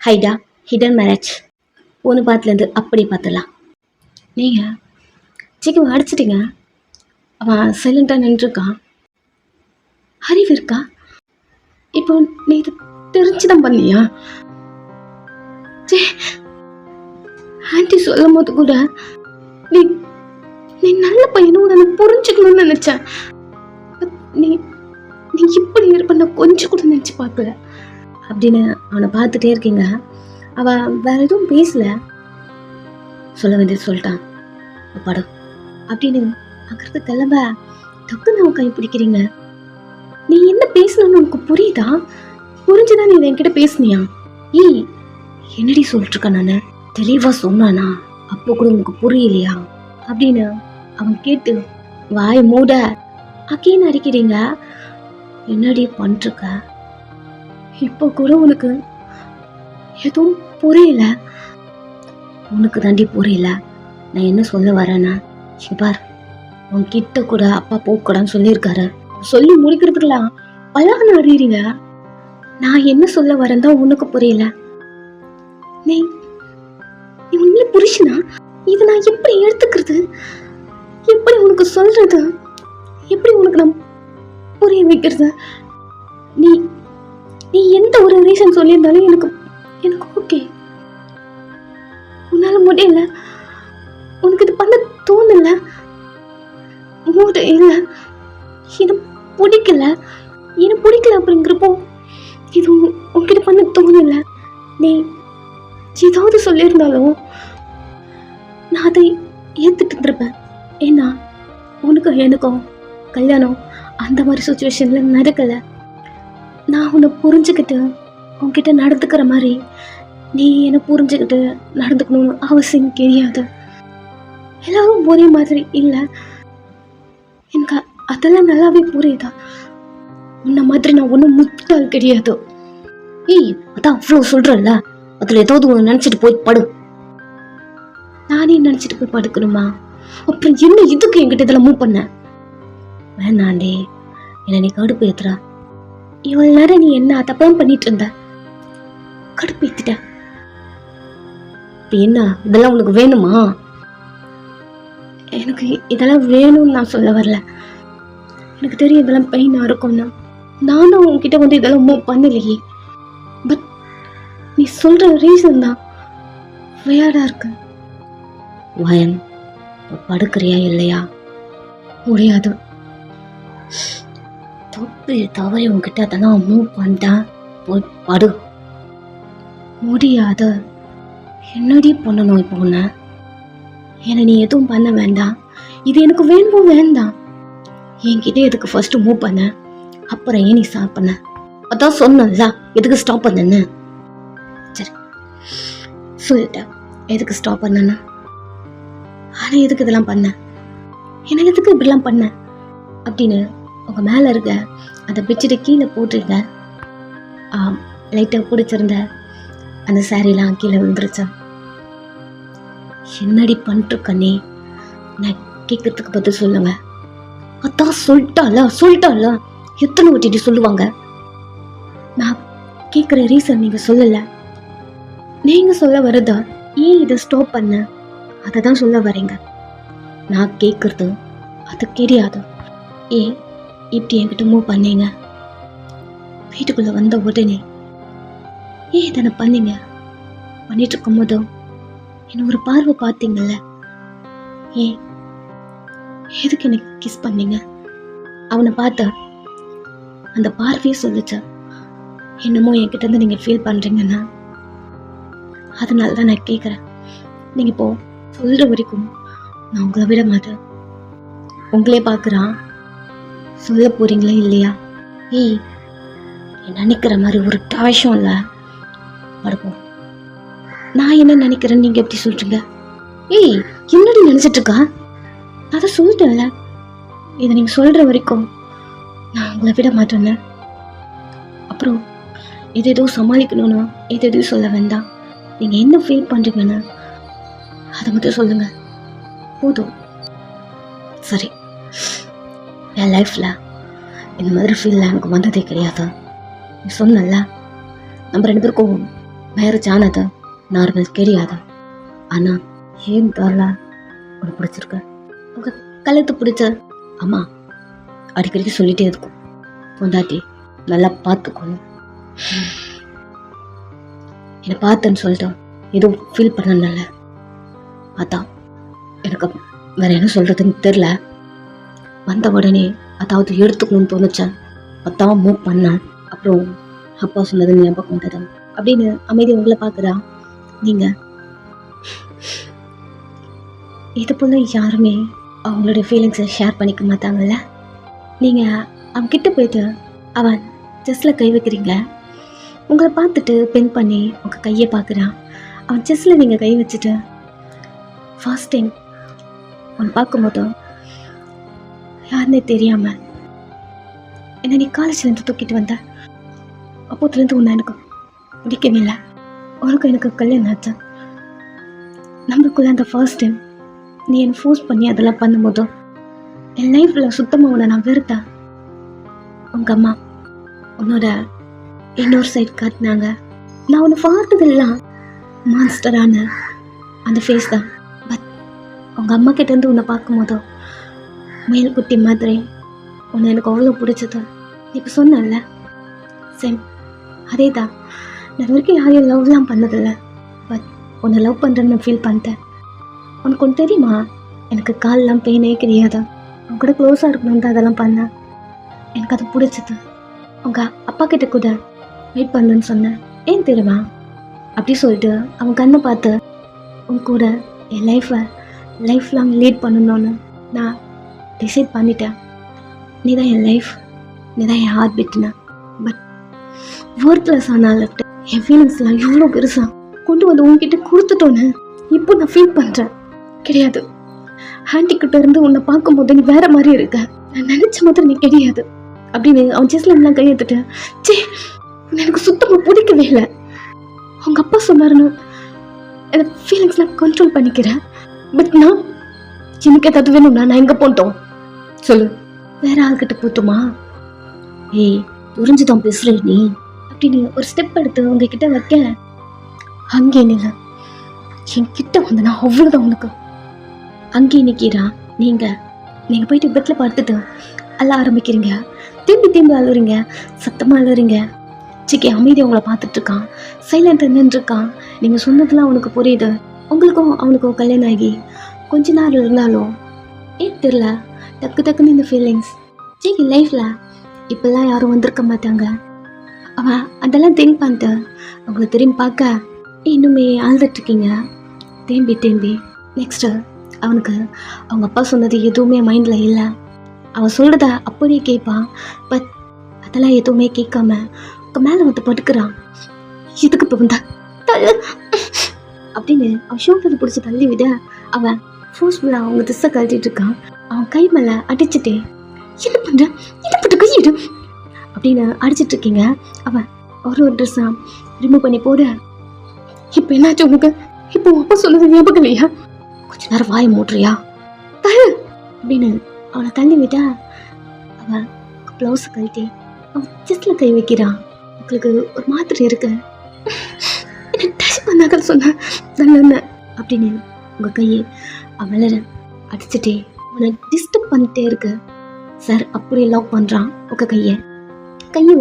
ஹைடா hidden marriage ஒன்று பார்த்துலேருந்து அப்படி பார்த்துலாம். நீங்கள் சீக்கிரம் அடிச்சிட்டிங்க. அவன் சைலண்ட்டாக நின்றுருக்கான். அறிவு இருக்கா? இப்போ நீ இது தெரிஞ்சுதான் பண்ணியா? ஆன்டி சொல்லும் போது கூட நீ நீ நல்ல பையனும் உன்னை புரிஞ்சுக்கணும்னு நினைச்சேன். நீ நீ இப்படி இருப்ப கொஞ்சம் கூட நினைச்சு பார்க்கல அப்படின்னு அவனை பார்த்துட்டே இருக்கீங்க. அவன் வேற எதுவும் பேசல. சொல்ல வேண்டியது சொல்லிட்டான் படம் அப்படின்னு அங்கிறது கிளம்ப தப்பு நான் கை பிடிக்கிறீங்க. நீ என்ன பேசணும்னு உனக்கு புரியுதா? புரிஞ்சுதான் நீ என்கிட்ட பேசுனியா? என்னடி சொல்லிட்டு இருக்க? நானு தெளிவா சொன்னானா? அப்போ கூட உனக்கு புரியலையா அப்படின்னு அவன் கேட்டு வாய் மூட அக்கேன்னு அடிக்கிறீங்க. என்னடி பண்ணிருக்க? இப்போ கூட உனக்கு எதுவும் புரியல. உனக்கு தாண்டி புரியல நான் என்ன சொல்ல வரேன்னா, பார் உன்கிட்ட கூட அப்பா போக்கூடாதுன்னு சொல்லியிருக்காரு. சொல்லி முடிக்கிறதுக்குலாம் பலகன அறியறீங்க. நான் என்ன சொல்ல வரேன் தான் உனக்கு புரியல. நீ உண்மையில புரிச்சுனா இதை நான் எப்படி எடுத்துக்கிறது? எப்படி உனக்கு சொல்றது? எப்படி உனக்கு நான் புரிய வைக்கிறது? நீ நீ எந்த ஒரு ரீசன் சொல்லியிருந்தாலும் எனக்கு எனக்கு ஓகே. உன்னால முடியல, உனக்கு இது பண்ண தோணல, மூட இல்ல, எனக்கு பிடிக்கல அப்படிங்கிறப்போ இது உன்கிட்ட பண்ண தோணல. நீ ஏதாவது சொல்லியிருந்தாலும் நான் அதை ஏத்துட்டு இருந்திருப்பேன். ஏன்னா உனக்கும் எனக்கும் கல்யாணம் அந்த மாதிரி சுச்சுவேஷன்ல நடக்கல. நான் உன்னை புரிஞ்சுக்கிட்டு உன்கிட்ட நடந்துக்கிற மாதிரி நீ என்னை புரிஞ்சுக்கிட்டு நடந்துக்கணும்னு அவசியம் கிடையாது. எல்லாரும் ஒரே மாதிரி இல்லை. எனக்கு அதெல்லாம் நல்லாவே புரியுதா? உன்ன மாதிரி நான் ஒன்றும் முட்டாள் கிடையாது. அதான் அவ்வளோ சொல்றேன்ல, அதில் ஏதாவது ஒன்று நினச்சிட்டு போய் படு. நானே நினச்சிட்டு போய் படுக்கணுமா? அப்புறம் என்ன இதுக்கு என்கிட்ட இதெல்லாம் மூவ் பண்ண வேணாண்டே. என்ன நீ கடுப்பு ஏத்துறா. இவ்வளவு நேரம் நீ என்ன தப்பம் பண்ணிட்டு இருந்த, கடுப்பு ஏத்திட்ட. என்ன இதெல்லாம் உனக்கு வேணுமா? எனக்கு இதெல்லாம் வேணும்னு நான் சொல்ல வரல. எனக்கு தெரியும் இதெல்லாம் பெயினா இருக்கும்னா. நானும் உன்கிட்ட வந்து இதெல்லாம் மூவ் பண்ணலையே. பட் நீ சொல்ற ரீசன் தான் வியர்டா இருக்கு. வயன் படுக்கிறியா இல்லையா? முடியாது. தப்பு தவறி உன்கிட்ட அதெல்லாம் மூவ் பண்ணிட்டேன். போய் படு. முடியாது. என்னடி பண்ணணும் இப்போ? உன்ன என்னை நீ எதுவும் பண்ண வேண்டாம். இது எனக்கு வேணும் வேண்டாம். என்கிட்ட எதுக்கு ஃபர்ஸ்ட் மூவ் பண்ண, அப்புறம் ஏன் நீ ஸ்டாப் பண்ண? அதான் சொன்னல எதுக்கு ஸ்டாப் பண்ணன்னு. சரி சொல்லிட்டேன் எதுக்கு ஸ்டாப் பண்ணனா. ஆனா எதுக்கு இதெல்லாம் பண்ண, என்ன எதுக்கு இப்படிலாம் பண்ண அப்படின்னு உங்க மேல இருக்க அந்த பெட்ஷீட்டை கீழே போட்டுருங்க. லைட்டா பிடிச்சிருந்த அந்த சாரிலாம் கீழே விழுந்துருச்சா? என்னடி பண்ணிட்டு நீ? நான் கேட்கறதுக்கு பதில் சொல்லுங்க. அதான் சொல்லிட்டால எத்தனை வாட்டி சொல்லுவாங்க? நான் கேட்குற ரீசன் நீங்க சொல்லல. நீங்க சொல்ல வரதா ஏன் இதை ஸ்டாப் பண்ண அதை தான் சொல்ல வரீங்க. நான் கேட்கறது அது கிடையாது. ஏன் இப்படி என்கிட்ட மூவ் பண்ணீங்க? வீட்டுக்குள்ள வந்த உடனே ஏன் இதனை பண்ணீங்க? பண்ணிட்டு இருக்கும் போதும் என்ன ஒரு பார்வை பார்த்தீங்கல்ல, ஏன் எதுக்கு எனக்கு கிஸ் பண்ணீங்க? அவனை பார்த்தா அந்த பார்வையே சொல்லுச்சா என்னமோ என்கிட்ட இருந்து நீங்க ஃபீல் பண்றீங்கன்னா. அதனால தான் நான் கேட்குறேன். நீங்க இப்போ சொல்ற வரைக்கும் நான் உங்களை விட மாட்டேன். உங்களே பார்க்குறான். சொல்ல போறீங்களா இல்லையா? நினைக்கிற மாதிரி ஒரு டாஷம் இல்லை. படுப்போம். நான் என்ன நினைக்கிறேன்னு நீங்க எப்படி சொல்றீங்க? என்னடி நினைச்சிட்டு இருக்கா? அதை சொல்லிட்டேன்ல, இதை நீங்க சொல்ற வரைக்கும் நான் உங்களை விட மாட்டேன்னு. அப்புறம் எது ஏதோ சமாளிக்கணும்னா எது எதுவும் சொல்ல வேண்டாம். நீங்க என்ன ஃபீல் பண்றீங்கன்னு அதை மட்டும் சொல்லுங்க போதும். சரி, என் லைஃப்ல இந்த மாதிரி ஃபீல் எனக்கு வந்ததே கிடையாது. நீ சொன்னல நம்ம 2 பேருக்கும் மேரேஜ் ஆனது நார்மல் கிடையாது. ஆனால் ஏன் தரல உனக்கு பிடிச்சிருக்க உங்கள் கழுத்து பிடிச்ச அம்மா அடிக்கடி சொல்லிட்டே இருக்கும், பொண்டாட்டி நல்லா பார்த்துக்கணும். என்னை பார்த்தேன்னு சொல்லிட்டு எதுவும் ஃபீல் பண்ணனால அதான் எனக்கு வேற என்ன சொல்கிறதுன்னு தெரில. வந்த உடனே அதாவது எடுத்துக்கணும்னு தோணுச்சேன், அதான் மூவ் பண்ணேன். அப்புறம் அப்பா சொன்னது ஞாபகம் வந்தது அப்படின்னு அமைதி உங்களை பார்க்குறா. நீங்கள் இது போல் யாருமே அவங்களுடைய ஃபீலிங்ஸை ஷேர் பண்ணிக்க மாட்டாங்கல்ல. நீங்கள் அவன்கிட்ட போயிட்டு அவன் செஸ்ஸில் கை வைக்கிறீங்க, உங்களை பார்த்துட்டு பென் பண்ணி உங்கள் கையை பார்க்குறான். அவன் செஸ்ஸில் நீங்கள் கை வச்சுட்டு ஃபர்ஸ்ட் டைம் அவன் பார்க்கும்போது யாருன்னே தெரியாமல் என்ன நீ காலேஜ்லேருந்து தூக்கிட்டு வந்த, அப்போதுலேருந்து உன்னை எனக்கு பிடிக்கவே இல்லை. உனக்கும் எனக்கு கல்யாணம் ஆச்சு. நம்மளுக்குள்ள அந்த ஃபர்ஸ்ட் டைம் நீ என்னை ஃபோர்ஸ் பண்ணி அதெல்லாம் பண்ணும்போது என் லைஃப்பில் சுத்தமாக உன்னை நான் வெறுத்தேன். உங்கள் அம்மா உன்னோட இன்னொரு சைட் காட்டினாங்க. நான் உன்னை பார்த்ததெல்லாம் மான்ஸ்டரான அந்த ஃபேஸ் தான். பட் உங்கள் அம்மா கிட்டேருந்து உன்னை பார்க்கும்போதோ மேல் குட்டி மாதிரி உன்னை எனக்கு அவ்வளோ பிடிச்சது. இப்போ சொன்னல சேம் அதே தான். நான் வரைக்கும் யாரையும் லவ்லாம் பண்ணதில்லை. பட் உன்னை லவ் பண்ணுறேன்னு ஃபீல் பண்ணிட்டேன். உனக்கு ஒன்று தெரியுமா, எனக்கு காலெலாம் பெயினே கிடையாது. அவன் கூட க்ளோஸாக இருக்கணும்னு அதெல்லாம் பண்ணேன். எனக்கு அது பிடிச்சது. உங்கள் அப்பா கிட்ட கூட வெயிட் பண்ணுன்னு சொன்னேன். ஏன் தெரியுமா, அப்படி சொல்லிட்டு அவன் கண்ணை பார்த்து உன் கூட என் லைஃப் லாங் லீட் பண்ணணும்னு நான் டிசைட் பண்ணிட்டேன். நீ தான் என் லைஃப், நீ தான் என் ஹார்ட் பீட்னா. பட் ஒர்க்லெஸ் ஆனாலும் என் ஃபீலிங்ஸ்லாம் இவ்வளோ பெருசாக கொண்டு வந்து உன்கிட்ட கொடுத்துட்டோன்னு இப்போ நான் ஃபீல் பண்ணுறேன். கிடையாது, ஆன்டிக்கிட்ட இருந்து உன்னை பார்க்கும்போது நீ வேற மாதிரி இருக்க, நான் நினச்ச மாதிரி நீ கிடையாது அப்படின்னு அவன் செஸ்ல எல்லாம் கையெழுத்துட்டு சே எனக்கு சுத்தமாக பிடிக்கவே இல்லை. அவங்க அப்பா சொன்னாருன்னு எனக்கு ஃபீலிங்ஸ்லாம் கண்ட்ரோல் பண்ணிக்கிறேன். பட் நான் எனக்கு ஏதாவது வேணும்னா நான் எங்கே போட்டோம் சொல்லு, வேற ஆள்கிட்ட போட்டோமா? ஏய் புரிஞ்சுதான் பேசுற நீ அப்படின்னு ஒரு ஸ்டெப் எடுத்து உங்ககிட்ட வைக்க அங்கே நில என்கிட்ட வந்து நான் அவ்வளோதான் உனக்கு. அங்கே நிற்கிறா. நீங்கள் போயிட்டு பெட்டில் படுத்துட்டு அள்ள ஆரம்பிக்கிறீங்க. திரும்பி அழுறீங்க, சத்தமாக அழுறீங்க. சிக்கி அமைதி அவங்கள பார்த்துட்டு இருக்கான், சைலண்டாக நின்றுருக்கான். நீங்கள் சொன்னதெல்லாம் அவனுக்கு புரியுது. உங்களுக்கும் அவனுக்கும் கல்யாணம் ஆகி கொஞ்ச நேரம் இருந்தாலும் ஏன் தெரில டக்குன்னு இந்த ஃபீலிங்ஸ். சிக்கி லைஃப்பில் இப்போல்லாம் யாரும் வந்திருக்க மாட்டாங்க. அவன் அதெல்லாம் திங்க் பண்ணிட்டு அவங்கள திரும்பி பார்க்க இன்னுமே அழுதுட்ருக்கீங்க. திரும்பி நெக்ஸ்ட்டு அவனுக்கு அவங்க அப்பா சொன்னது எதுவுமே மைண்டில் இல்லை. அவன் சொல்கிறத அப்படியே கேட்பான். பட் அதெல்லாம் எதுவுமே கேட்காம உங்கள் மேலே வந்து படுக்கிறான். இதுக்கு இப்போ வந்தா அப்படின்னு அவன் ஷோல்டர் பிடிச்சி தள்ளி விட அவன் ஃபோர்ஸ்ஃபுல்லாக அவங்க திசை கழட்டிட்டு இருக்கான். அவன் கை மேலே அடிச்சுட்டே என்ன பண்ணுற கையிடு அப்படின்னு அடிச்சிட்டு இருக்கீங்க. அவன் ஒரு ட்ரெஸ்ஸாக ரிமூவ் பண்ணி போட இப்போ என்னாச்சு உனக்கு? இப்போ அப்பா சொன்னது ஞாபகம் இல்லையா? கொஞ்ச நேரம் வாயை மூட்டுறியா தள்ளு அப்படின்னு அவனை தள்ளி விட்டா அவன் ப்ளவுஸை கழட்டி அவன் செஸ்டில் கை வைக்கிறான். உங்களுக்கு ஒரு மாதிரி இருக்கு, என்ன டச் பண்ணாத சொன்ன அப்படின்னு உங்கள் கையை அவளை அடிச்சுட்டே அவனை டிஸ்டர்ப் பண்ணிட்டே இருக்கு. சார் அப்படியே லவ் பண்ணுறான். உங்கள் கையை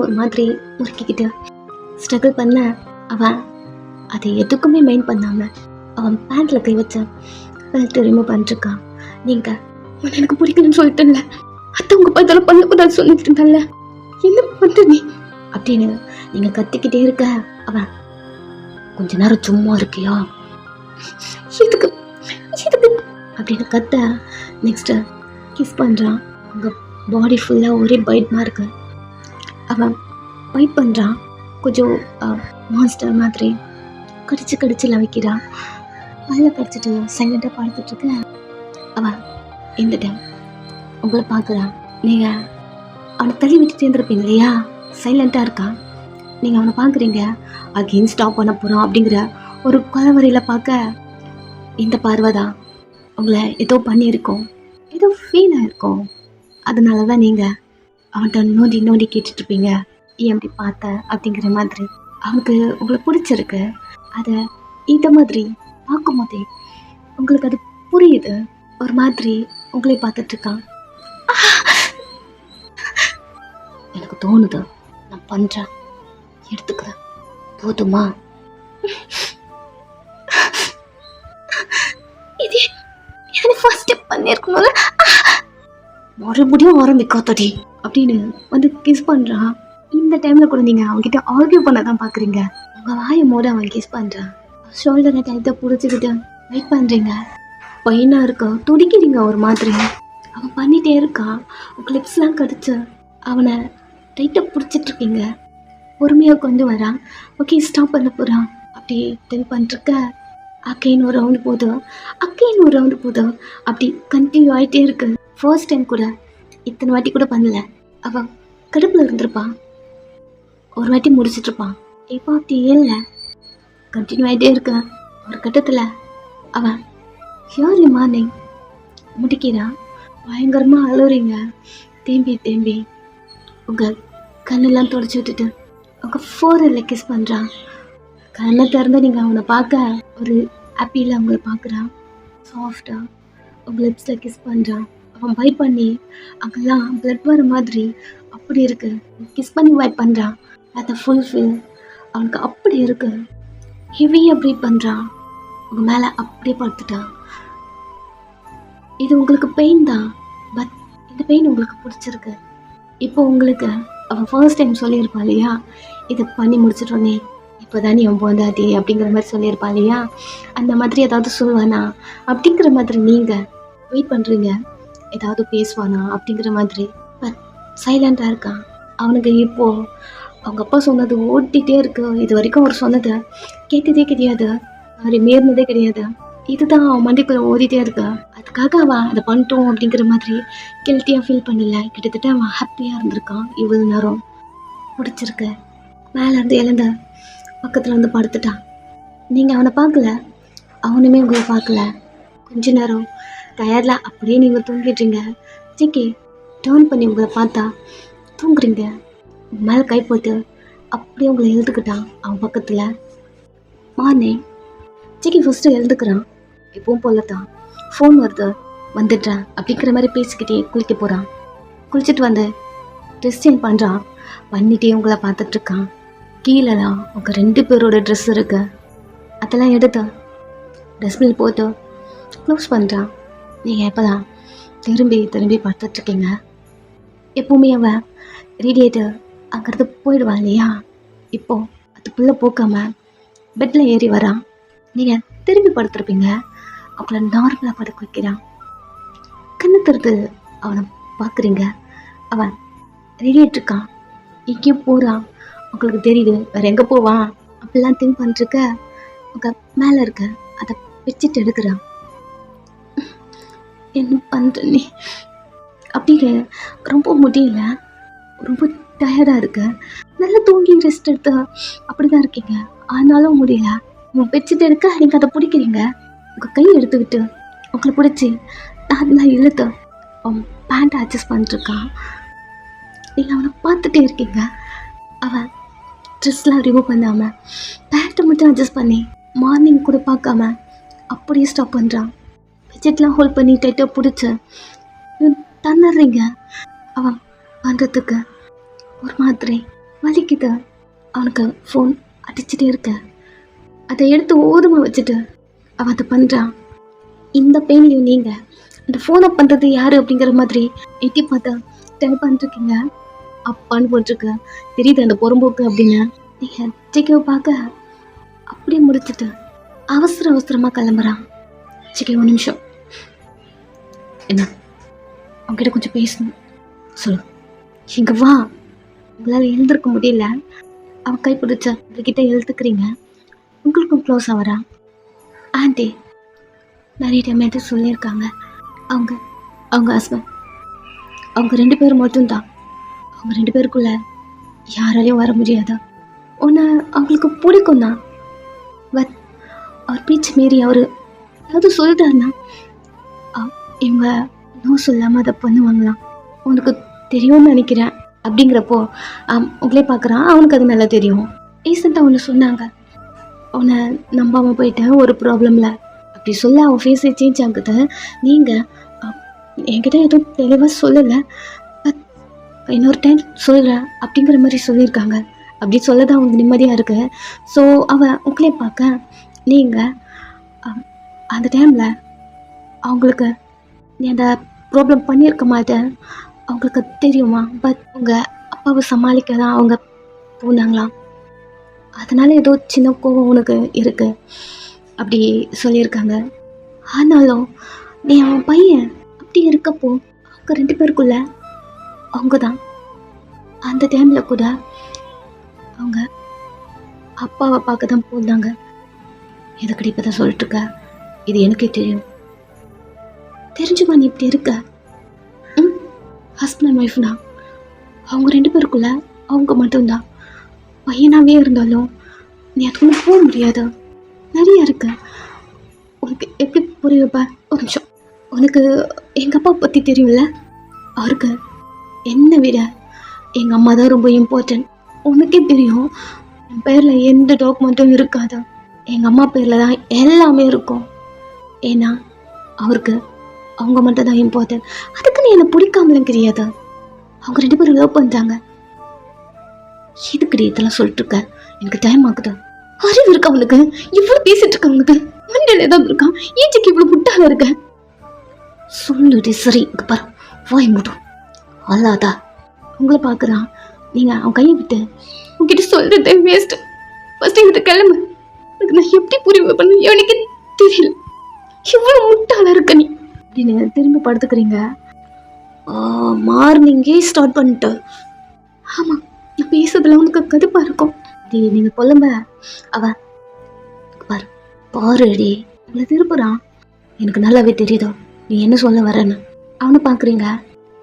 ஒரு மாதிரி முறுக்கிக்கிட்டு ஸ்ட்ரகிள் பண்ண அவன் அதை எதுக்குமே மெயின் பண்ணாமல் அவன் பேண்ட்டில் கை வச்ச பெல்ட் ரிமூவ் பண்ணிருக்கான். நீங்கள் உன்னை எனக்கு பிடிக்கலன்னு சொல்லிட்டேன்ல, அத்தை உங்கள் பதில் பண்ணக்கூடாது சொல்லிட்டு இருந்தால, என்ன பண்ணுற நீ அப்படின்னு நீங்கள் கத்திக்கிட்டே இருக்க அவன் கொஞ்ச நேரம் சும்மா இருக்கியா எதுக்கு அப்படின்னு கத்த நெக்ஸ்ட்டு கிஸ் பண்ணுறான். உங்கள் பாடி ஃபுல்லாக ஒரே பைட் மார்க்கு. அவன் பைட் பண்ணுறான். கொஞ்சம் மான்ஸ்டர் மாதிரி கடிச்சு வைக்கிறான். அதில் கடிச்சிட்டு சைலண்டாக பார்த்துட்ருக்க அவன் இந்த டைம் உங்களை பார்க்குறான். நீங்கள் அவனை தள்ளி விட்டுட்டே இருந்திருப்பீங்க இல்லையா, சைலண்ட்டாக இருக்கான். நீங்கள் அவனை பார்க்குறீங்க, அகெயின் ஸ்டாப் பண்ண போகிறான் அப்படிங்கிற ஒரு கொலவரையில் பார்க்க இந்த பார்வை தான் உங்களை ஏதோ பண்ணியிருக்கோம், ஏதோ ஃபீல் ஆகிருக்கும். அதனால தான் நீங்கள் அவன்கிட்ட நோண்டி கேட்டுட்ருப்பீங்க, ஏன் அப்படி பார்த்த அப்படிங்கிற மாதிரி. அவனுக்கு உங்களை பிடிச்சிருக்கு. அதை இந்த மாதிரி பார்க்கும்போதே உங்களுக்கு அது புரியுது. ஒரு மாதிரி உங்களை பார்த்துட்டு இருக்கான். எனக்கு தோணுது, நான் பண்றேன், எடுத்துக்கிறேன், போதுமா? இது எனக்கு ஃபர்ஸ்ட் ஸ்டெப் பண்ணிருக்கணும்ல. மறுபடியும் ஆரம்பிக்காதடி அப்படின்னு வந்து கிஸ் பண்றான். இந்த டைம்ல கூட நீங்க அவன்கிட்ட ஆர்கியூ பண்ணதான் பாக்குறீங்க. உங்க வாயை மூட அவன் கிஸ் பண்றான். ஷோல்டரை டைட்டா புடிச்சுக்கிட்டு வெயிட் பண்றீங்க. பையனா இருக்கா, துடிக்கிறீங்க ஒரு மாதிரி. அவன் பண்ணிட்டே இருக்கான். உங்க லிப்ஸ்லாம் கடிச்சு அவனை டைட்டா பிடிச்சிட்டு இருக்கீங்க. பொறுமையாக கொண்டு வரான். ஓகே, ஸ்டாப் பண்ண போறான். அப்படி டெல் பண்ணிருக்க. அக்கைன்னு ஒரு ரவுண்டு போதும், அக்கைன்னு ஒரு ரவுண்டு போதும், அப்படி கண்டினியூ ஆகிட்டே இருக்கு. ஃபர்ஸ்ட் டைம் கூட இத்தனை வாட்டி கூட பண்ணல. அவன் கடுப்பில் இருந்திருப்பான். ஒரு வாட்டி முடிச்சிட்ருப்பான். இப்போ அப்படி இல்லை, கண்டினியூ ஆகிட்டே இருக்கு. ஒரு கட்டத்தில் அவன் ஏர்லி மார்னிங் முடிக்கிறான். பயங்கரமாக அழுறீங்க. தேம்பி தேம்பி உங்கள் கண்ணெல்லாம் தொடச்சி விட்டுட்டு உங்கள் ஃபோரில் கிஸ் பண்ணுறான். கண்ணை திறந்து நீங்கள் அவனை பார்க்க ஒரு ஹாப்பியில் அவங்கள பார்க்குறான். சாஃப்டாக உங்கள் லிப்ஸில் கிஸ் பண்ணுறான். அவன் பைட் பண்ணி அங்கெல்லாம் பிளட் வர மாதிரி அப்படி இருக்கு. கிஸ் பண்ணி பைட் பண்ணுறான். அதை ஃபுல்ஃபில் அவனுக்கு அப்படி இருக்கு. ஹெவியாக ப்ரீத் பண்ணுறான். உங்கள் மேலே அப்படியே படுத்துட்டான். இது உங்களுக்கு பெயின் தான், பட் இந்த பெயின் உங்களுக்கு பிடிச்சிருக்கு. இப்போ உங்களுக்கு அவன் ஃபர்ஸ்ட் டைம் சொல்லியிருப்பான் இல்லையா, இதை பண்ணி முடிச்சிட்டோன்னே இப்போ தான் நீ பொண்டாட்டி அப்படிங்கிற மாதிரி சொல்லியிருப்பான் இல்லையா, அந்த மாதிரி ஏதாவது சொல்லுவானா அப்படிங்கிற மாதிரி நீங்கள் வெயிட் பண்ணுறீங்க. ஏதாவது பேசுவானா அப்படிங்கிற மாதிரி. பட் சைலண்டாக இருக்கான். அவனுக்கு இப்போது அவங்க அப்பா சொன்னது ஓட்டிகிட்டே இருக்கு. இது வரைக்கும் அவர் சொன்னதை கேட்டதே கிடையாது, அவரை மீறினதே கிடையாது. இதுதான் அவன் மண்டிக்குள்ளே ஓடிட்டே இருக்கா. அதுக்காக அவன் அதை பண்ணிட்டோம் அப்படிங்கிற மாதிரி கில்ட்டியாக ஃபீல் பண்ணல. கிட்டத்தட்ட அவன் ஹாப்பியாக இருந்திருக்கான். இவ்வளோ நேரம் பிடிச்சிருக்கு. மேலேருந்து எழுந்த பக்கத்தில் வந்து படுத்துட்டான். நீங்கள் அவனை பார்க்கல, அவனுமே உங்களை பார்க்கல. கொஞ்ச நேரம் டயர்டில் அப்படியே நீங்கள் தூங்கிடுறீங்க. ஜிக்கி டேர்ன் பண்ணி உங்களை பார்த்தா தூங்குறீங்க. மேலே கை போட்டு அப்படியே உங்களை எழுதுக்கிட்டான் அவன் பக்கத்தில். மார்னிங் ஜிக்கி ஃபஸ்ட்டு எழுதுக்கிறான். எப்பவும் போல தான் ஃபோன் வருது, வந்துடுறேன் அப்படிங்கிற மாதிரி பேசிக்கிட்டே குளிக்க போகிறான். குளிச்சுட்டு வந்து ட்ரெஸ் சேஞ்ச் பண்ணுறான். பண்ணிகிட்டே உங்களை பார்த்துட்ருக்கான். கீழெல்லாம் உங்கள் 2 பேரோட ட்ரெஸ் இருக்கு. அதெல்லாம் எடுத்து டஸ்ட்பின் போட்டு க்ளோஸ் பண்ணுறான். நீங்கள் எப்போ தான் திரும்பி திரும்பி பார்த்துட்ருக்கீங்க. எப்போவுமே அவன் ரேடியேட்டர் அங்கிறது போயிடுவான் இல்லையா, இப்போது அதுக்குள்ளே போக்காமல் பெட்டில் ஏறி வரான். நீங்கள் திரும்பி படுத்துருப்பீங்க. அவங்கள நார்மலாக படுக்க வைக்கிறான். கண்ணு திறந்து அவனை பார்க்குறீங்க. அவன் ரெடியாகிட்ருக்கான். எங்கேயோ போகிறான். உங்களுக்கு தெரியுது வேறு எங்கே போவான் அப்படிலாம் திங்க் பண்ணிருக்க. உங்கள் மேலே இருக்க அதை வச்சுட்டு எடுக்கிறான். என்ன பண்ணுற நீ அப்படின்னு ரொம்ப முடியல, ரொம்ப டயர்டாக இருக்கு. நல்லா தூங்கி ரெஸ்ட் எடுத்து அப்படி தான் இருக்கீங்க. ஆனாலும் முடியல. உங்கள் பெட்ஷீட் எடுக்க நீங்கள் அதை பிடிக்கிறீங்க. உங்கள் கையை எடுத்துக்கிட்டு உங்களை பிடிச்சி நல்லா இழுத்து அவன் பேண்ட்டை அட்ஜஸ்ட் பண்ணிட்டுருக்கான். நீங்கள் அவனை பார்த்துட்டே இருக்கீங்க. அவன் ட்ரெஸ்லாம் ரிமூவ் பண்ணாமல் பேண்ட்டை மட்டும் அட்ஜஸ்ட் பண்ணி மார்னிங் கூட பார்க்காம அப்படியே ஸ்டாப் பண்ணுறான். பெட்ஷீட்லாம் ஹோல்ட் பண்ணி டைட்டாக பிடிச்சி தந்துடுறீங்க. அவன் பண்ணுறதுக்கு ஒரு மாதிரி வலிக்குது. அவனுக்கு ஃபோன் அடிச்சுட்டே இருக்க. அதை எடுத்து ஓரமாக வச்சுட்டு அவன் அதை பண்ணுறான். இந்த பெயின்லையும் நீங்கள் அந்த ஃபோனை பண்ணுறது யார் அப்படிங்கிற மாதிரி எட்டி பார்த்தா டைப் பண்ணிருக்கீங்க. அப்பான்னு போட்டிருக்கு. தெரியுது அந்த புறம்போக்கு அப்படின்னு. நீங்கள் சிக்கியை பார்க்க அப்படியே முடிச்சுட்டு அவசரமாக கிளம்புறான். சிக்கி 1 நிமிஷம், என்ன அவங்ககிட்ட கொஞ்சம் பேசணும், சொல்லு. இங்கே வா. உங்களால் எழுந்திருக்க முடியல. அவன் கை பிடிச்ச அவர்கிட்ட எழுத்துக்கிறீங்க. உங்களுக்கும் க்ளோஸ் ஆகிறா. ஆண்டி நிறைய டைம் எது சொல்லியிருக்காங்க. அவங்க ஹஸ்பண்ட் அவங்க 2 பேரும் மட்டும்தான். அவங்க 2 பேருக்குள்ள யாராலையும் வர முடியாதா. உன்னை அவங்களுக்கு பிடிக்கும் தான். பட் அவர் பேச்சு மீறி அவர் ஏதாவது சொல்லிட்டாருன்னா இவங்க நோ சொல்லாமல் அதை பண்ணுவாங்களாம். உனக்கு தெரியும்னு நினைக்கிறேன். அப்படிங்கிறப்போ உங்களே பார்க்குறான். அவனுக்கு அது நல்லா தெரியும். ரீசெண்டாக ஒன்று சொன்னாங்க. உன்னை நம்பாமல் போயிட்டேன் ஒரு ப்ராப்ளமில் அப்படி சொல்ல அவன் ஃபேஸே சேஞ்ச் ஆகுது. நீங்கள் என்கிட்ட எதுவும் தெளிவாக சொல்லலை, பட் இன்னொரு டைம் சொல்கிறேன் அப்படிங்கிற மாதிரி சொல்லியிருக்காங்க. அப்படி சொல்ல தான் அவங்களுக்கு நிம்மதியாக இருக்குது. ஸோ அவன் உங்களே பார்க்க நீங்கள் அந்த டைமில் அவங்களுக்கு நீ அந்த ப்ராப்ளம் பண்ணியிருக்க மாட்டேன் அவங்களுக்கு தெரியுமா, பட் உங்கள் அப்பாவை சமாளிக்க தான் அவங்க போனாங்களாம். அதனால் ஏதோ சின்ன கோபம் உனக்கு இருக்குது அப்படி சொல்லியிருக்காங்க. ஆனாலும் நீ அவன் பையன் அப்படி இருக்கப்போ அவங்க 2 பேருக்குள்ள அவங்க தான் அந்த டைமில் கூட அவங்க அப்பாவை பார்க்க தான் போனாங்க. எதுக்கடி இப்போ தான் சொல்லிட்டுருக்க, இது எனக்கே தெரியும், தெரிஞ்சுமா நீ இப்படி இருக்க. ஹஸ்பண்ட் அண்ட் ஒய்ஃப் தான், அவங்க 2 பேருக்குள்ள அவங்க மட்டும்தான். பையனாகவே இருந்தாலும் நீ அதுக்குள்ளே போக முடியாது, நிறைய இருக்கு. உனக்கு எப்படி புரியுப்பா? ஒரு நிமிஷம், உனக்கு எங்கள் அப்பா பற்றி தெரியும்ல, அவருக்கு என்னை விட எங்கள் அம்மா தான் ரொம்ப இம்பார்ட்டன்ட். உனக்கே தெரியும் என் பேரில் எந்த டாக்குமெண்ட்டும் இருக்காது, எங்கள் அம்மா பேரில் தான் எல்லாமே இருக்கும். ஏன்னா அவருக்கு அவங்க மட்டும் தான் இம்பார்ட்டன்ட். அதுக்கு நீ என்னை பிடிக்காமலும் கிடையாது. அவங்க 2 பேரும் லவ் பண்ணுறாங்க. எதுக்குடி இதெல்லாம் சொல்லிட்டு இருக்க, எனக்கு டைம் ஆகுது. அறிவு இருக்கா அவனுக்கு? இவ்வளோ பேசிட்டு இருக்க அவனுக்கு மண்டல ஏதாவது இருக்கான்? ஏஜிக்கு இவ்வளோ முட்டாக இருக்க? சொல்லுடி. சரி இங்கே பாரு, வாய் மூடும். அல்லாதா உங்களை பார்க்குறான். நீங்கள் அவன் கையை விட்டு உங்ககிட்ட சொல்கிறதே வேஸ்ட்டு. ஃபஸ்ட்டு எங்கிட்ட கிளம்பு. எனக்கு நான் எப்படி புரிய பண்ண எனக்கு தெரியல. இவ்வளோ முட்டாளாக இருக்க நீ அப்படின்னு திரும்பி படுத்துக்கிறீங்க. மார்னிங்கே ஸ்டார்ட் பண்ணிட்டு. ஆமாம், நான் பேசுறதுல உனக்கு கடுப்பாக இருக்கும். நீங்கள் புலம்ப அவன் பாரு பாருடி உங்களை திருப்புறான். எனக்கு நல்லாவே தெரியுதோ நீ என்ன சொல்ல வரேன்னு. அவனை பார்க்குறீங்க.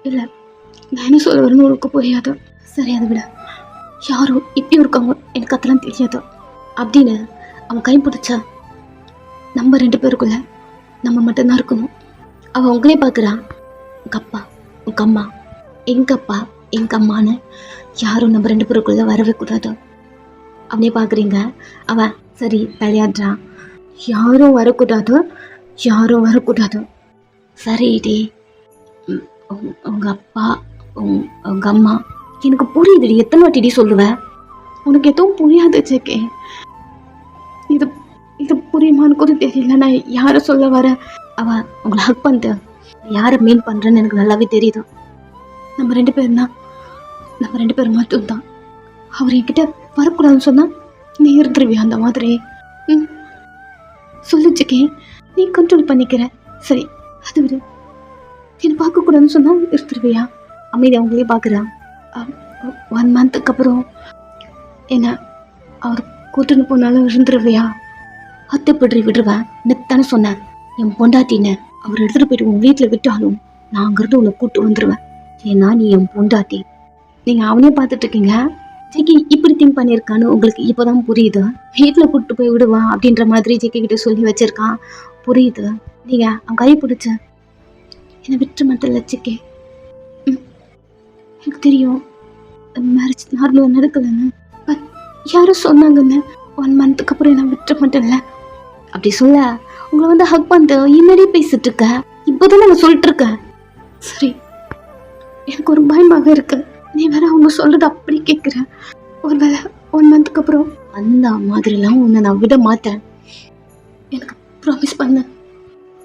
இல்லை நான் என்ன சொல்ல வரேன்னு உனக்கு புரியாது. சரி அதை விட யாரோ இப்படி இருக்காங்க எனக்கு அதெல்லாம் தெரியாது அப்படின்னு அவன் கை பிடிச்சா நம்ம 2 பேருக்குள்ள நம்ம மட்டும்தான் இருக்கணும். அவன் உங்களே பார்க்குறான். உங்கள் அப்பா உங்கள் அம்மா, எங்கள் அப்பா எங்கள் அம்மான்னு யாரும் நம்ம 2 பேருக்குள்ளே வரவே கூடாது. அவனே பார்க்குறீங்க. அவன் சரி விளையாடுறான். யாரும் வரக்கூடாது, யாரும் வரக்கூடாது. சரிடி உங்கள் அப்பா உங்கள் அம்மா எனக்கு புரியுதுடி. எத்தனை வாட்டிடி சொல்லுவேன்? உனக்கு எதுவும் புரியாது ஜேகே. இது இது புரியுமான்னு கூட தெரியல. நான் யாரை சொல்ல வர. அவன் உங்களை ஹக் பண்ணிட்டு யாரை மீன் பண்ணுறேன்னு எனக்கு நல்லாவே தெரியுது. நம்ம 2 பேர் தான், நம்ம 2 பேர் மட்டும்தான். அவர் என்கிட்ட வரக்கூடாதுன்னு சொன்னால் நீ இருந்துருவியா அந்த மாதிரி? சொல்லிச்சுக்கே நீ கண்ட்ரோல் பண்ணிக்கிற. சரி அது விடு. என்னை பார்க்கக்கூடாதுன்னு சொன்னால் இருந்துருவியா? அமைதி அவங்களே பார்க்குறான். 1 மந்த்துக்கு அப்புறம் என்ன அவர் கூட்டுன்னு போனாலும் இருந்துருவியா? அத்தைப்படி விடுவேன் தானே சொன்னேன். என் பொண்டாட்டின்னு அவர் எடுத்துகிட்டு போயிட்டு உன் வீட்டில் விட்டாலும் நான் அங்கிருந்து உன்னை கூப்பிட்டு வந்துடுவேன். ஏன்னா நீ என் பொண்டாட்டி. நீங்கள் அவனே பார்த்துட்டு இருக்கீங்க. ஜெகி இப்படி திங்க் பண்ணியிருக்கான்னு உங்களுக்கு இப்போதான் புரியுது. வீட்டில் கூப்பிட்டு போய் விடுவான் அப்படின்ற மாதிரி ஜெகி கிட்ட சொல்லி வச்சிருக்கான். புரியுது. நீங்கள் அவன் கை பிடிச்ச என்னை விட்டு மட்டும் இல்லை ஜெகி. எனக்கு தெரியும் மேரேஜ் நார்மலாக நடக்கலைன்னு, பட் யாரும் சொன்னாங்கன்னு 1 மந்த்துக்கு அப்புறம் என்னை விட்டு மட்டும் இல்லை அப்படி சொல்ல உங்களை வந்து ஹக் பண்ணிட்டு என்னடி பேசிட்டு இருக்க? இப்போதான் நான் சொல்லிட்டு இருக்கேன். சரி எனக்கு ஒரு பயமாக இருக்கு. நீ வேற அவங்க சொல்றது அப்படி கேட்குற. ஒருவேளை 1 மந்த்துக்கு அப்புறம் அந்த மாதிரிலாம் உன்னை நான் விட மாட்டேன். எனக்கு ப்ராமிஸ் பண்ண.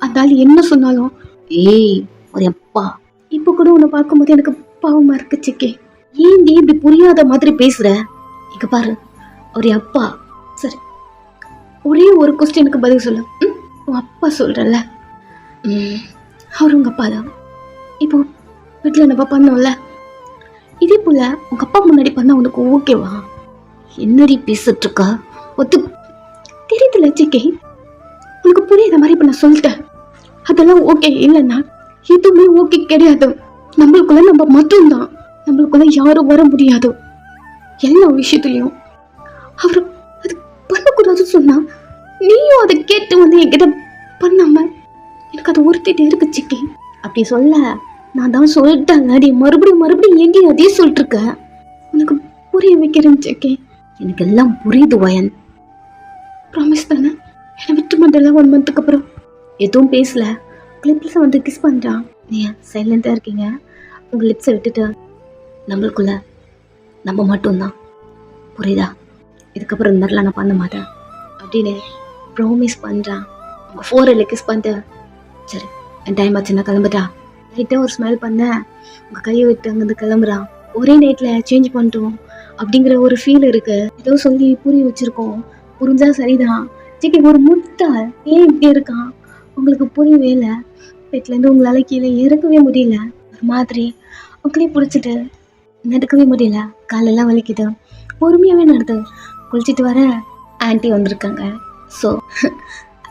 அதனால என்ன சொன்னாலும் ஏய் ஒரு அப்பா. இப்போ கூட உன்னை பார்க்கும்போது எனக்கு பாவமா இருக்கு சிக்கே. ஏன் நீ இப்படி புரியாத மாதிரி பேசுற? இங்க பாரு ஒரு அப்பா. சரி ஒரே ஒரு கொஸ்டினுக்கு பதில் சொல்லு. உன் அப்பா சொல்றல, அவர் உங்க அப்பா தான். இப்போ வீட்டில் நம்ம பண்ணோம்ல, இதே போல உங்க அப்பா முன்னாடி பண்ணா உனக்கு ஓகேவா? என்னடி பேசிட்டு இருக்கா? ஒத்து தெரியுதுல சிக்கே, உனக்கு புரியாத மாதிரி இப்ப நான் சொல்லிட்டேன். அதெல்லாம் ஓகே இல்லைன்னா எதுவுமே ஓகே கிடையாது. நம்மளுக்குள்ள நம்ம மட்டும்தான், நம்மளுக்குள்ள யாரும் வர முடியாது. எல்லா விஷயத்துலயும் அவரு அது பண்ணக்கூடாதுன்னு சொன்னா நீயும் அதை கேட்டு வந்து என்கிட்ட பண்ணாம எனக்கு அது ஒருத்திட்டே இருக்கு சிக்கி. அப்படி சொல்ல நான் தான் சொல்லிட்டேன். மறுபடியும் ஏண்டி அதே சொல்லிட்டு இருக்க? உனக்கு புரிய வைக்கிறேன் சிக்கி. எனக்கு எல்லாம் புரியுது வயன். ப்ராமிஸ் தானே? என்னை விட்டு மாட்டேல 1 மந்த்துக்கு அப்புறம்? எதுவும் பேசல, கிளிப்ஸை வந்து கிஸ் பண்ணுறான். நீங்கள் சைலண்ட்டாக இருக்கீங்க. உங்கள் லிப்ஸை விட்டுட்டு நம்மளுக்குள்ள நம்ம மட்டும்தான், புரியுதா? இதுக்கப்புறம் இந்த மாதிரிலாம் நான் பண்ண மாட்டேன் அப்படின்னு ப்ராமிஸ் பண்ணுறான். உங்கள் 4 கிஸ் பண்ணிட்டு சரி என் டைம் ஆச்சுன்னா கிளம்புட்டா. லைட்டாக ஒரு ஸ்மெல் பண்ண உங்கள் கையை விட்டு அங்கேருந்து கிளம்புறான். ஒரே நைட்டில் சேஞ்ச் பண்ணிட்டோம் அப்படிங்கிற ஒரு ஃபீல் இருக்குது. ஏதோ சொல்லி புரிய வச்சுருக்கோம், புரிஞ்சா சரிதான். ஜிகே ஒரு முட்டாள், ஏன் இப்படி இருக்கான் உங்களுக்கு புரியவே இல்லை. வீட்டிலேருந்து உங்களால் கீழே இறக்கவே முடியல. ஒரு மாதிரி உங்களே பிடிச்சிட்டு நடக்கவே முடியல, காலெல்லாம் வலிக்குது. பொறுமையாகவே நடத்து. குளிச்சுட்டு வர ஆன்ட்டி வந்திருக்காங்க. ஸோ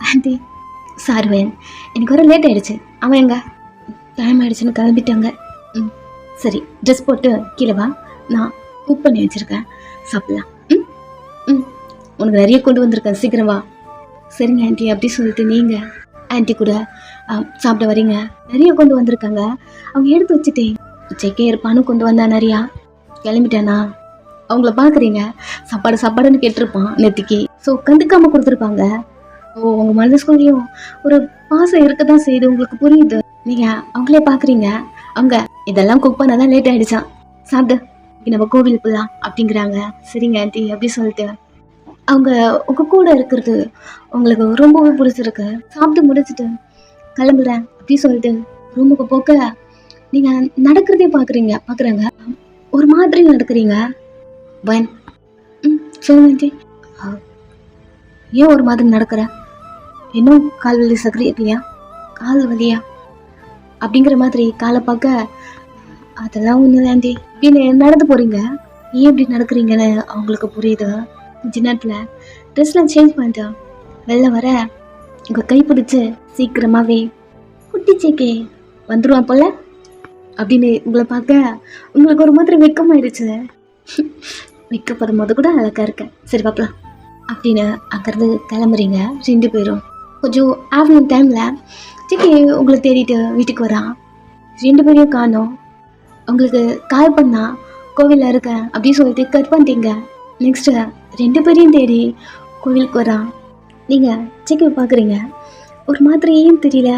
ஆன்ட்டி சாருவேன், எனக்கு வர லேட் ஆகிடுச்சு. அவன் எங்க? டைம் ஆகிடுச்சுன்னு கிளம்பிட்டாங்க. சரி ட்ரெஸ் போட்டு கீழே வா, நான் குக் பண்ணி வச்சுருக்கேன், சாப்பிட்லாம். உனக்கு நிறைய கொண்டு வந்திருக்கேன், சீக்கிரம் வா. சரிங்க ஆன்ட்டி அப்படி சொல்லிட்டு நீங்கள் ஆன்ட்டி கூட சாப்பிட வரீங்க. நிறைய கொண்டு வந்திருக்காங்க, அவங்க எடுத்து வச்சுட்டேன். செக்கே இருப்பானு கொண்டு வந்தா நிறையா. கிளம்பிட்டானா? அவங்கள பார்க்குறீங்க, சாப்பாடுன்னு கேட்டிருப்பான் நேற்றுக்கு. ஸோ கண்டுக்காமல் கொடுத்துருப்பாங்க. உங்கள் மனசுக்குள்ளேயும் ஒரு பாசம் இருக்க தான் செய்யுது, உங்களுக்கு புரியுது. நீங்கள் அவங்களே பார்க்குறீங்க, அவங்க இதெல்லாம் குக் பண்ண தான் லேட் ஆகிடுச்சான். சாப்பிட்டு நம்ம கோவில் போகலாம் அப்படிங்கிறாங்க. சரிங்க ஆன்ட்டி அப்படி சொல்லிட்டு அவங்க உங்கள் கூட இருக்கிறது உங்களுக்கு ரொம்பவே பிடிச்சிருக்கு. சாப்பிட்டு முடிச்சுட்டு கிளம்புறேன் அப்படி சொல்லிட்டு ரூமுக்கு போக்க நீங்கள் நடக்கிறதே பார்க்குறாங்க. ஒரு மாதிரி நடக்கிறீங்க. பன் சொல்லுங்க. ஏன் ஒரு மாதிரி நடக்கிற? இன்னும் கால் வலி சக்கரை இல்லையா? கால் வலியா அப்படிங்கிற மாதிரி காலை பார்க்க அதெல்லாம் ஒன்றும் ஆண்டி அப்படின்னு நடந்து போகிறீங்க. ஏன் இப்படி நடக்கிறீங்கன்னு அவங்களுக்கு புரியுது. கொஞ்ச நேரத்தில் ட்ரெஸ்லாம் சேஞ்ச் பண்ணிட்டேன். வெளில வர உங்கள் கை பிடிச்சி சீக்கிரமாகவே குட்டிச்சேக்கே வந்துடுவான் போல அப்படின்னு உங்களை பார்க்க உங்களுக்கு ஒரு மாதிரி வெக்கமாயிடுச்சு. வெக்கப்படும் போது கூட அழகாக இருக்கேன். சரி பார்க்கலாம் அப்படின்னு அங்கேருந்து கிளம்புறீங்க 2 பேரும். கொஞ்சம் ஆஃப்டர்நூன் டைமில் சிக்கி உங்களை தேடிட்டு வீட்டுக்கு வரான். 2 பேரையும் காணோம். உங்களுக்கு கால் பண்ணா கோவிலில் இருக்கேன் அப்படின்னு சொல்லிட்டு கட் பண்ணிட்டீங்க. நெக்ஸ்ட்டு 2 பேரையும் தேடி கோவிலுக்கு வரான். நீங்கள் சிக்கி பார்க்குறீங்க, ஒரு மாதிரியும் தெரியல,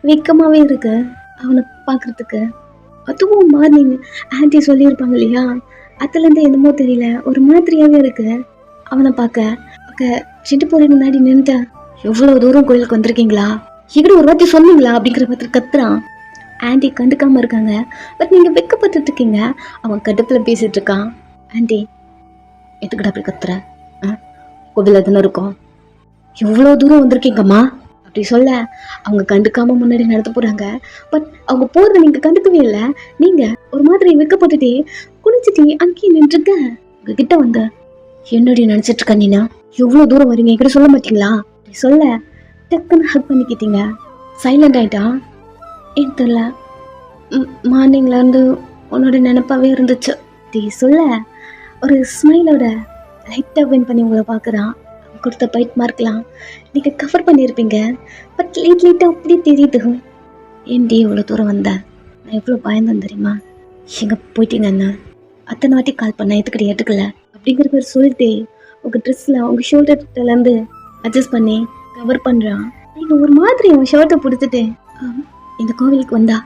வெக்கமாகவே இருக்கு அவனை பார்க்குறதுக்கு. அதுவும் மார்னிங் ஆன்ட்டி சொல்லியிருப்பாங்க இல்லையா, அதுலேருந்து என்னமோ தெரியல, ஒரு மாதிரியாகவே இருக்கு அவனை பார்க்க. 2 பேருக்கு முன்னாடி நின்றுட்டேன். எவ்வளோ தூரம் கோயிலுக்கு வந்திருக்கீங்களா, எங்கிட்ட ஒரு வார்த்தை சொன்னீங்களா அப்படிங்கிற மாதிரி கத்துறான். ஆன்ட்டி கண்டுக்காமல் இருக்காங்க, பட் நீங்கள் வெக்கப்பட்டு இருக்கீங்க. அவன் கடுப்பில் பேசிகிட்டு இருக்கான். ஆன்ட்டி எதுக்கிட்ட அப்படி கத்துற? கோவிலில் தானே இருக்கோம், எவ்வளோ தூரம் வந்திருக்கீங்கம்மா அப்படி சொல்ல அவங்க கண்டுக்காமல் முன்னாடி நடத்த போகிறாங்க. பட் அவங்க போகிறத நீங்கள் கண்டுக்கவே இல்லை. நீங்கள் ஒரு மாதிரி வெக்கப்பட்டுட்டே குளிச்சுட்டு அங்கேயே நின்றுருக்க. உங்ககிட்ட வந்து என்னடி நினச்சிட்டு இருக்க நீனா, எவ்வளோ தூரம் வரீங்க என்கிட்ட சொல்ல மாட்டீங்களா அப்படி சொல்ல டக்குன்னு ஹக் பண்ணிக்கிட்டீங்க. சைலண்ட் ஆகிட்டா. ஏன் தெரியல, மார்னிங்லேருந்து உன்னோட நினப்பாவே இருந்துச்சு அப்படி சொல்ல ஒரு ஸ்மைலோட லைட்டாக வின் பண்ணி உங்களை பார்க்குறான். கொடுத்த பைட் மார்க்லாம் நீங்கள் கவர் பண்ணியிருப்பீங்க, பட் லைட்டாக அப்படி தெரியுது. ஏன்டி இவ்வளோ தூரம் வந்தேன், நான் எவ்வளோ பயந்தேன் தெரியுமா? எங்கே போயிட்டீங்க அண்ணா, அத்தனை வாட்டி கால் பண்ண எதுக்கடி எடுக்கல அப்படிங்கிற மாதிரி சொல்லிட்டு உங்கள் ட்ரெஸ்ஸில் உங்கள் ஷோல்டர்லேருந்து அட்ஜஸ்ட் பண்ணி கவர் பண்ணுறான். நீங்கள் ஒரு மாதிரி அவன் ஷர்ட்டை பிடிச்சிட்டு இந்த கோவிலுக்கு வந்தா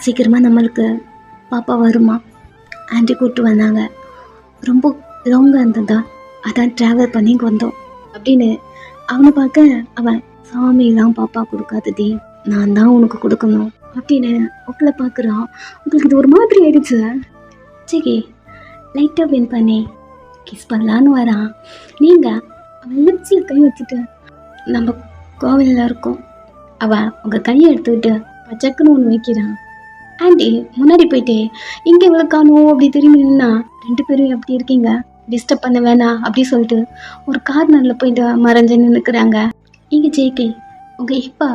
சீக்கிரமாக நம்மளுக்கு பாப்பா வருமா, ஆன்ட்டி கூப்பிட்டு வந்தாங்க, ரொம்ப லாங்காக இருந்ததா, அதான் ட்ராவல் பண்ணி வந்தோம் அப்படின்னு அவனை பார்க்க அவன் சாமியெல்லாம் பாப்பா கொடுக்காதடி, நான் தான் உனக்கு கொடுக்கணும் அப்படின்னு உங்களை பார்க்குறான். உங்களுக்கு இது ஒரு மாதிரி ஆயிடுச்சு. சரி லைட்டாக வின் பண்ணி கிஸ் பண்ணலான்னு வரான். நீங்கள் அவன் லிப்ஸில் கை வச்சுட்டு நம்ம கோவிலில் இருக்கோம், அவன் உங்கள் கையை எடுத்துக்கிட்டு பச்சக்குன்னு ஒன்று வைக்கிறான். ஆண்டி முன்னாடி போயிட்டே இங்கே இவ்வளோ காணும் அப்படி திரும்பி நின்னா 2 பேரும் எப்படி இருக்கீங்க, டிஸ்டர்ப் பண்ண வேணாம் அப்படி சொல்லிட்டு ஒரு கார்னரில் போயிட்டு மறைஞ்சு நின்றுக்கிறாங்க. இங்கே ஜேகே உங்கள் இப்போ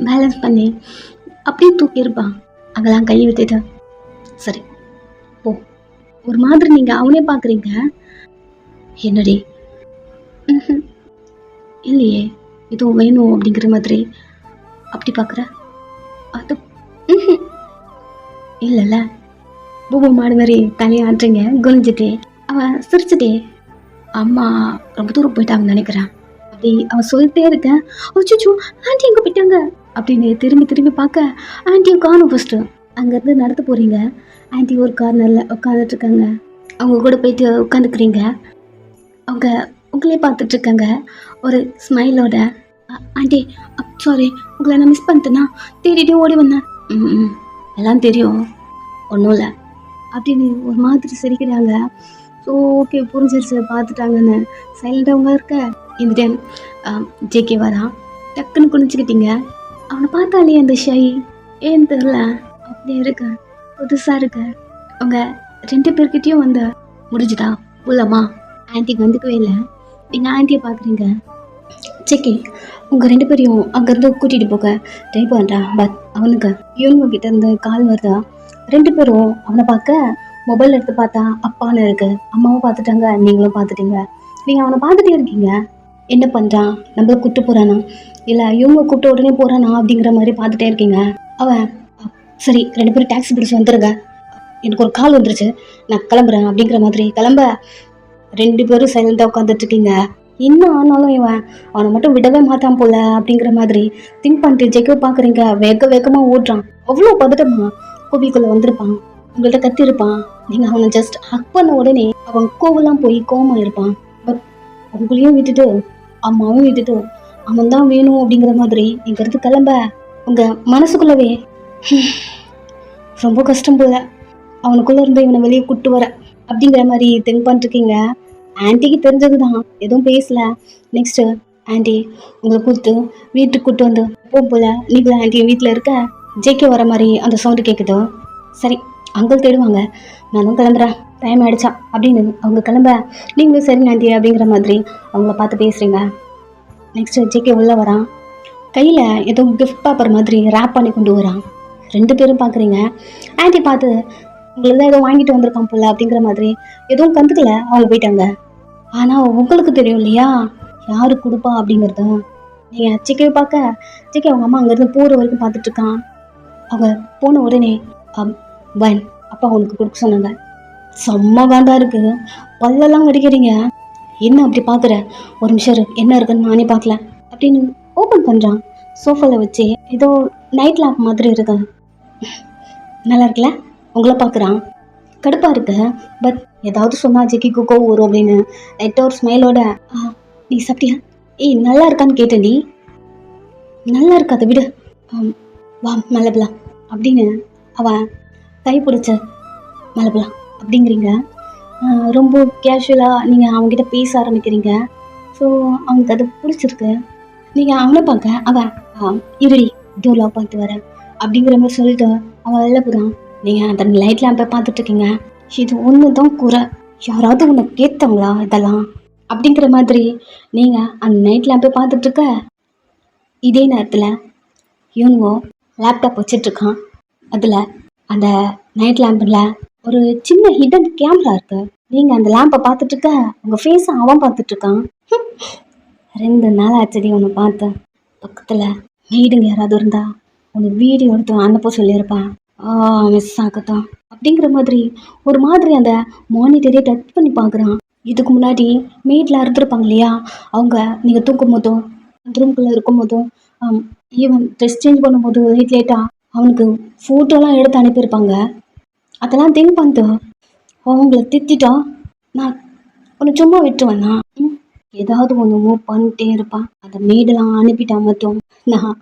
பேலன்ஸ் பண்ணி அப்படியே தூக்கியிருப்பான். அங்கெல்லாம் கை விட்டுட்டு சரி ஓ ஒரு மாதிரி நீங்கள் அவனே பார்க்குறீங்க. என்னடி? இல்லையே இதுவும் வேணும் அப்படிங்கிற மாதிரி அப்படி பார்க்குற. அது இல்லைல்ல, பூபு மாடு மாதிரி தலையை ஆட்டுறீங்க குனிஞ்சிட்டே. அவன் சிரிச்சுட்டே அம்மா ரொம்ப தூரம் போயிட்டாங்கன்னு நினைக்கிறேன் அப்படி அவன் சொல்லிட்டே இருக்கேன். அச்சோ ஆண்டி எங்கே போயிட்டாங்க அப்படின்னு திரும்பி திரும்பி பார்க்க ஆண்டியும் காணும். ஃபஸ்ட்டு அங்கேருந்து நடந்து போகிறீங்க. ஆண்டி ஒரு கார்னரில் உட்காந்துட்டு இருக்காங்க. அவங்க கூட போயிட்டு உட்காந்துக்கிறீங்க. அவங்க உங்களே பார்த்துட்டு இருக்காங்க ஒரு ஸ்மைலோட. ஆண்டி சாரி, உங்களை நான் மிஸ் பண்ணிட்டேன்னா தேடிட்டே ஓடி வந்தேன். ம் எல்லாம் தெரியும், ஒன்றும் இல்லை அப்படின்னு ஒரு மாதிரி சிரிக்கிறாங்க. ஸோ ஓகே புரிஞ்சிருச்சு, பார்த்துட்டாங்கன்னு சைலண்டாக இருக்க. இந்த டைம் ஜேகே வரான். டக்குன்னு குனிச்சுக்கிட்டீங்க. அவனை பார்த்தாலே அந்த ஷை ஏன்னு தெரில அப்படியே இருக்க, புதுசாக இருக்க. அவங்க 2 பேர்கிட்டையும் வந்து முடிஞ்சுதா உள்ளம்மா ஆன்ட்டிக்கு வந்துக்கவே இல்லை. நீங்கள் ஆன்ட்டியை பார்க்குறீங்க. ஜேகே உங்கள் 2 பேரையும் அங்கேருந்து கூட்டிகிட்டு போக ட்ரை பண்ணுறான். பட் அவனுக்கு இவங்க இருந்து கால் வருதா. 2 பேரும் அவனை பார்க்க மொபைல் எடுத்து பார்த்தா அப்பான்னு இருக்கு. அம்மாவும் பார்த்துட்டாங்க, நீங்களும் பார்த்துட்டீங்க. நீங்கள் அவனை பார்த்துட்டே இருக்கீங்க. என்ன பண்ணுறான், நம்மள கூப்பிட்டு போகிறானா இல்லை இவங்க கூப்பிட்டு உடனே போகிறானா அப்படிங்கிற மாதிரி பார்த்துட்டே இருக்கீங்க. அவன் சரி 2 பேரும் டாக்ஸி பிடிச்சி வந்துடுங்க, எனக்கு ஒரு கால் வந்துருச்சு, நான் கிளம்புறேன் அப்படிங்கிற மாதிரி கிளம்ப 2 பேரும் சைலண்டாக உட்காந்துட்டு இருக்கீங்க. இன்னும் ஆனாலும் இவன் அவனை மட்டும் விடவே மாட்டான் போல அப்படிங்கிற மாதிரி திங்க் பண்ணிட்டு ஜெக்கோ பார்க்குறீங்க. வேகமாக ஓடுறான். அவ்வளோ பதட்டமா கோபிக்குள்ளே வந்திருப்பான், உங்கள்கிட்ட கத்திருப்பான். நீங்கள் அவனை ஜஸ்ட் ஹக் பண்ண உடனே அவன் கோவெல்லாம் போய் கோவமா இருப்பான். பட் உங்களையும் விட்டுட்டு அம்மாவும் விட்டுட்டு அவன் தான் வேணும் அப்படிங்கிற மாதிரி இங்கிருந்து கிளம்ப உங்கள் மனசுக்குள்ளவே ரொம்ப கஷ்டம் போல, அவனுக்குள்ளே இருந்து இவனை வெளியே கூட்டு வர அப்படிங்கிற மாதிரி திங்க் பண்ணிருக்கீங்க. ஆன்ட்டிக்கு தெரிஞ்சது தான், எதுவும் பேசல. நெக்ஸ்ட்டு ஆன்ட்டி உங்களை கூப்பிட்டு வீட்டுக்கு கூப்பிட்டு வந்து போல நீங்களும் ஆன்ட்டி வீட்டில் இருக்க ஜேகே வர மாதிரி அந்த சவுண்டு கேட்குது. சரி அங்கிள் தேடுவாங்க, நானும் கிளம்புறேன், டைம் ஆகிடுச்சா அப்படின்னு அவங்க கிளம்ப நீங்களும் சரிங்க ஆண்டி அப்படிங்கிற மாதிரி அவங்கள பார்த்து பேசுகிறீங்க. நெக்ஸ்ட்டு ஜேகே உள்ளே வரான். கையில் ஏதோ கிஃப்ட் பேப்பர் மாதிரி ரேப் பண்ணி கொண்டு வரான். 2 பேரும் பார்க்குறீங்க. ஆண்டி பார்த்து உங்களுக்கு தான் ஏதோ வாங்கிட்டு வந்திருக்கான் போல அப்படிங்கிற மாதிரி எதுவும் கண்டுக்கல, அவங்க போயிட்டாங்க. ஆனால் உங்களுக்கு தெரியும் இல்லையா யாரு கொடுப்பா அப்படிங்கிறது. நீங்கள் ஜேகேவை பார்க்க ஜேகே அவங்க அம்மா அங்கேருந்து போகிற வரைக்கும் பார்த்துட்ருக்கான். அவங்க போன உடனே வன் அப்பா அவனுக்கு கொடுக்க சொன்னாங்க. செம்ம காண்டா இருக்குது, பல்லெல்லாம் கடிக்கிறீங்க. என்ன அப்படி பார்க்குற, ஒரு நிமிஷம் என்ன இருக்குன்னு நானே பார்க்கல அப்படின்னு ஓப்பன் பண்ணுறான். சோஃபாவில் வச்சு ஏதோ நைட் லேம்ப் மாதிரி இருக்கு. நல்லா இருக்குல்ல, உங்களை பார்க்குறான். கடுப்பாக இருக்கு. பட் ஏதாவது சொன்னா ஜெக்கிக்கு கோவம் வரும் அப்படின்னு லைட்டாக ஒரு ஸ்மைலோட நீ சாப்பிட்டியா, நல்லா இருக்கான்னு கேட்டேன். நீ நல்லா இருக்காத விடு, வா மலபலாம் அப்படின்னு அவன் கை பிடிச்ச மலபலாம் அப்படிங்கிறீங்க. ரொம்ப கேஷுவலாக நீங்கள் அவங்ககிட்ட பேச ஆரம்பிக்கிறீங்க. ஸோ அவனுக்கு அது பிடிச்சிருக்கு. நீங்கள் அவனை பார்க்க அவன் இருடி டோர்லா பார்த்து வரேன் அப்படிங்கிற மாதிரி சொல்லிட்டு அவன் வெளில போகிறான். நீங்கள் அந்த லைட் லேம்பை பார்த்துட்ருக்கீங்க. இது ஒன்று தான் குறை, யாராவது உன்னை கேட்டாங்களா இதெல்லாம் அப்படிங்கிற மாதிரி நீங்கள் அந்த நைட் லேம்பை பார்த்துட்ருக்க. இதே நேரத்தில் இவனுவோ லேப்டாப் வச்சிட்ருக்கான். அதில் அந்த நைட் லேம்பில் ஒரு சின்ன ஹிடன் கேமரா இருக்கு. நீங்கள் அந்த லேம்பை பார்த்துட்ருக்க, உங்கள் ஃபேஸை அவன் பார்த்துட்ருக்கான். 2 நாள் ஆச்சடி உன்னை பார்த்தேன். பக்கத்தில் மெய்டுங்க யாராவது இருந்தா உனக்கு வீடியோ எடுத்து அனுப்ப சொல்லியிருப்பான். மிஸ் ஆகத்தான் அப்படிங்கிற மாதிரி ஒரு மாதிரி அந்த மானிட்டரே டச் பண்ணி பார்க்குறான். இதுக்கு முன்னாடி மெய்டில் இருந்திருப்பாங்க இல்லையா, அவங்க நீங்கள் தூக்கும் போதும் அந்த ரூம்குள்ளே இருக்கும் போதும் ஈவன் ட்ரெஸ் சேஞ்ச் பண்ணும்போது லேட்டாக அவனுக்கு ஃபோட்டோலாம் எடுத்து அனுப்பியிருப்பாங்க. அதெல்லாம் திங்க் பண்ணிட்டு அவங்கள திட்டான். நான் உன்னை சும்மா விட்டுருவேண்ணா, ஏதாவது ஒன்று மூவ் பண்ணிட்டே இருப்பான். அந்த மெய்டெல்லாம் அனுப்பிட்டா மட்டும் நான்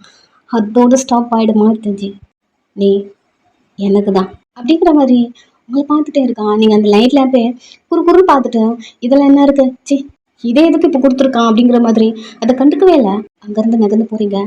அதோடு ஸ்டாப் ஆகிடுமா தெரிஞ்சு நீ எனக்கு தான் அப்படிங்கிற மாதிரி உங்களை பார்த்துட்டே இருக்கான். நீங்கள் அந்த லைட் லேம்பே குறு பார்த்துட்டு இதெல்லாம் என்ன இருக்கு, சி இதே எதுக்கு இப்போ கொடுத்துருக்கான் அப்படிங்கிற மாதிரி அதை கண்டுக்கவே இல்லை. அங்கேருந்து நகர்ந்து போகிறீங்க.